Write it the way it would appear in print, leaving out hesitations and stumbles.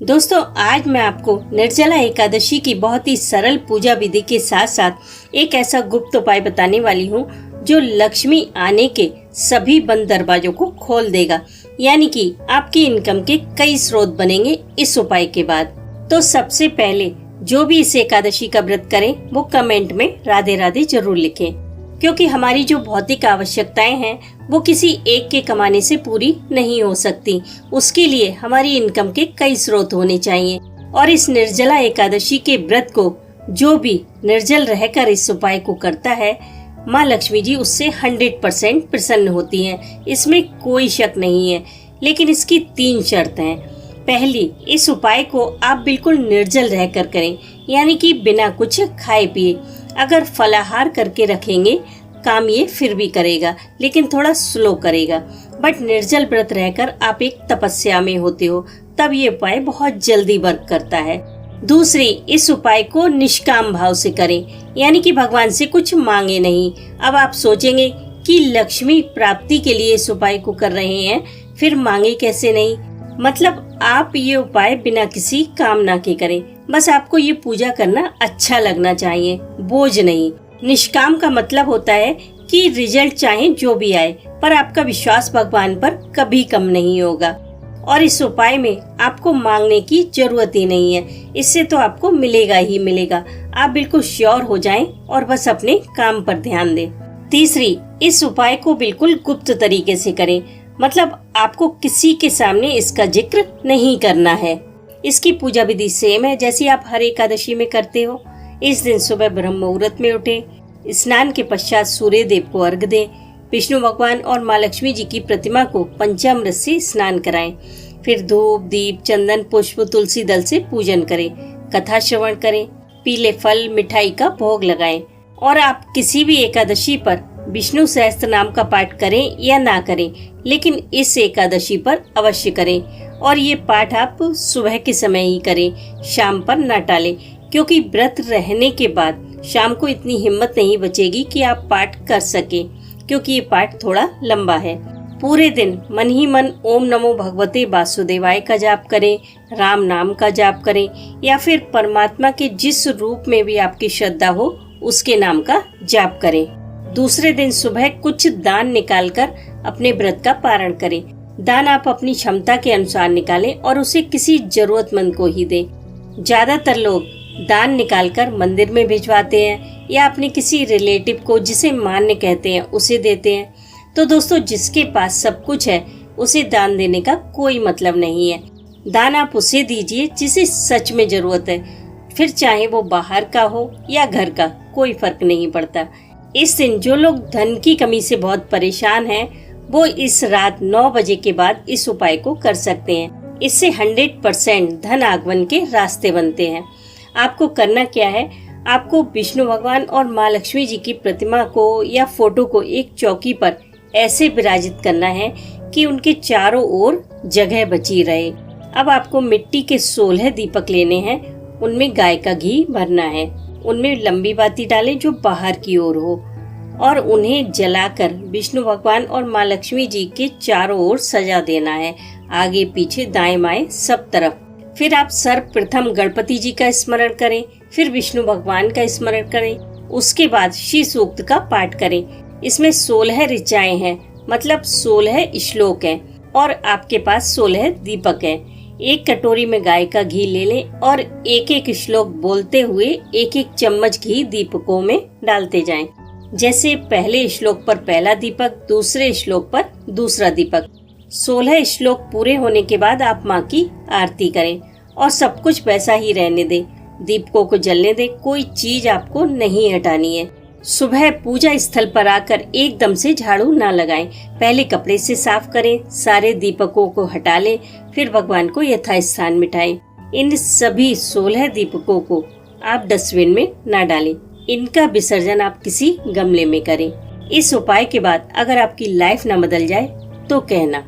दोस्तों, आज मैं आपको निर्जला एकादशी की बहुत ही सरल पूजा विधि के साथ साथ एक ऐसा गुप्त उपाय बताने वाली हूँ जो लक्ष्मी आने के सभी बंद दरवाजों को खोल देगा। यानी कि आपकी इनकम के कई स्रोत बनेंगे इस उपाय के बाद। तो सबसे पहले जो भी इस एकादशी का व्रत करें वो कमेंट में राधे राधे जरूर लिखें, क्योंकि हमारी जो भौतिक आवश्यकताएं हैं वो किसी एक के कमाने से पूरी नहीं हो सकती। उसके लिए हमारी इनकम के कई स्रोत होने चाहिए। और इस निर्जला एकादशी के व्रत को जो भी निर्जल रहकर इस उपाय को करता है, माँ लक्ष्मी जी उससे 100% प्रसन्न होती हैं। इसमें कोई शक नहीं है। लेकिन इसकी 3 शर्त हैं। पहली, इस उपाय को आप बिल्कुल निर्जल रहकर करें, यानी कि बिना कुछ खाए पिए। अगर फलाहार करके रखेंगे काम ये फिर भी करेगा, लेकिन थोड़ा स्लो करेगा। बट निर्जल व्रत रहकर आप एक तपस्या में होते हो, तब ये उपाय बहुत जल्दी वर्क करता है। दूसरी, इस उपाय को निष्काम भाव से करें, यानी कि भगवान से कुछ मांगे नहीं। अब आप सोचेंगे कि लक्ष्मी प्राप्ति के लिए इस उपाय को कर रहे हैं, फिर मांगे कैसे नहीं। मतलब आप ये उपाय बिना किसी कामना के करें। बस आपको ये पूजा करना अच्छा लगना चाहिए, बोझ नहीं। निष्काम का मतलब होता है कि रिजल्ट चाहे जो भी आए, पर आपका विश्वास भगवान पर कभी कम नहीं होगा। और इस उपाय में आपको मांगने की जरूरत ही नहीं है। इससे तो आपको मिलेगा ही मिलेगा। आप बिल्कुल श्योर हो जाएं और बस अपने काम पर ध्यान दें। तीसरी, इस उपाय को बिल्कुल गुप्त तरीके से करें। मतलब आपको किसी के सामने इसका जिक्र नहीं करना है। इसकी पूजा विधि सेम है जैसी आप हर एकादशी में करते हो। इस दिन सुबह ब्रह्म मुहूर्त में उठे, स्नान के पश्चात सूर्य देव को अर्घ दें, विष्णु भगवान और माँ लक्ष्मी जी की प्रतिमा को पंचामृत से स्नान कराएं। फिर धूप, दीप, चंदन, पुष्प, तुलसी दल से पूजन करें, कथा श्रवण करें, पीले फल, मिठाई का भोग लगाएं। और आप किसी भी एकादशी पर विष्णु सहस्त्र नाम का पाठ करें या ना करें, लेकिन इस एकादशी पर अवश्य करें। और ये पाठ आप सुबह के समय ही करें, शाम पर ना टालें, क्योंकि व्रत रहने के बाद शाम को इतनी हिम्मत नहीं बचेगी कि आप पाठ कर सकें, क्योंकि ये पाठ थोड़ा लंबा है। पूरे दिन मन ही मन ओम नमो भगवते वासुदेवाय का जाप करें, राम नाम का जाप करें, या फिर परमात्मा के जिस रूप में भी आपकी श्रद्धा हो उसके नाम का जाप करें। दूसरे दिन सुबह कुछ दान निकालकर अपने व्रत का पारण करें। दान आप अपनी क्षमता के अनुसार निकालें और उसे किसी जरूरतमंद को ही दें। ज्यादातर लोग दान निकालकर मंदिर में भिजवाते हैं या अपने किसी रिलेटिव को जिसे मान्य कहते हैं उसे देते हैं। तो दोस्तों, जिसके पास सब कुछ है उसे दान देने का कोई मतलब नहीं है। दान आप उसे दीजिए जिसे सच में जरूरत है, फिर चाहे वो बाहर का हो या घर का, कोई फर्क नहीं पड़ता। इस दिन जो लोग धन की कमी से बहुत परेशान हैं, वो इस रात 9 बजे के बाद इस उपाय को कर सकते हैं। इससे 100% धन आगमन के रास्ते बनते हैं। आपको करना क्या है, आपको विष्णु भगवान और माँ लक्ष्मी जी की प्रतिमा को या फोटो को एक चौकी पर ऐसे विराजित करना है कि उनके चारों ओर जगह बची रहे। अब आपको मिट्टी के 16 दीपक लेने हैं, उनमें गाय का घी भरना है। उनमें लंबी बाती डालें जो बाहर की ओर हो, और उन्हें जलाकर विष्णु भगवान और माँ लक्ष्मी जी के चारों ओर सजा देना है, आगे पीछे दाएं बाएं सब तरफ। फिर आप सर्वप्रथम गणपति जी का स्मरण करें, फिर विष्णु भगवान का स्मरण करें, उसके बाद श्री सूक्त का पाठ करें। इसमें 16 ऋचाएं हैं, मतलब 16 श्लोक हैं, और आपके पास 16 दीपक हैं। एक कटोरी में गाय का घी ले लें और एक एक श्लोक बोलते हुए एक एक चम्मच घी दीपकों में डालते जाएं। जैसे पहले श्लोक पर पहला दीपक, दूसरे श्लोक पर दूसरा दीपक। 16 श्लोक पूरे होने के बाद आप माँ की आरती करें और सब कुछ वैसा ही रहने दें। दीपकों को जलने दें, कोई चीज आपको नहीं हटानी है। सुबह पूजा स्थल पर आकर एकदम से झाड़ू ना लगाएं। पहले कपड़े से साफ करें, सारे दीपकों को हटा लें, फिर भगवान को यथास्थान मिटाएं। इन सभी 16 दीपकों को आप डस्टबिन में ना डालें। इनका विसर्जन आप किसी गमले में करें। इस उपाय के बाद अगर आपकी लाइफ ना बदल जाए तो कहना।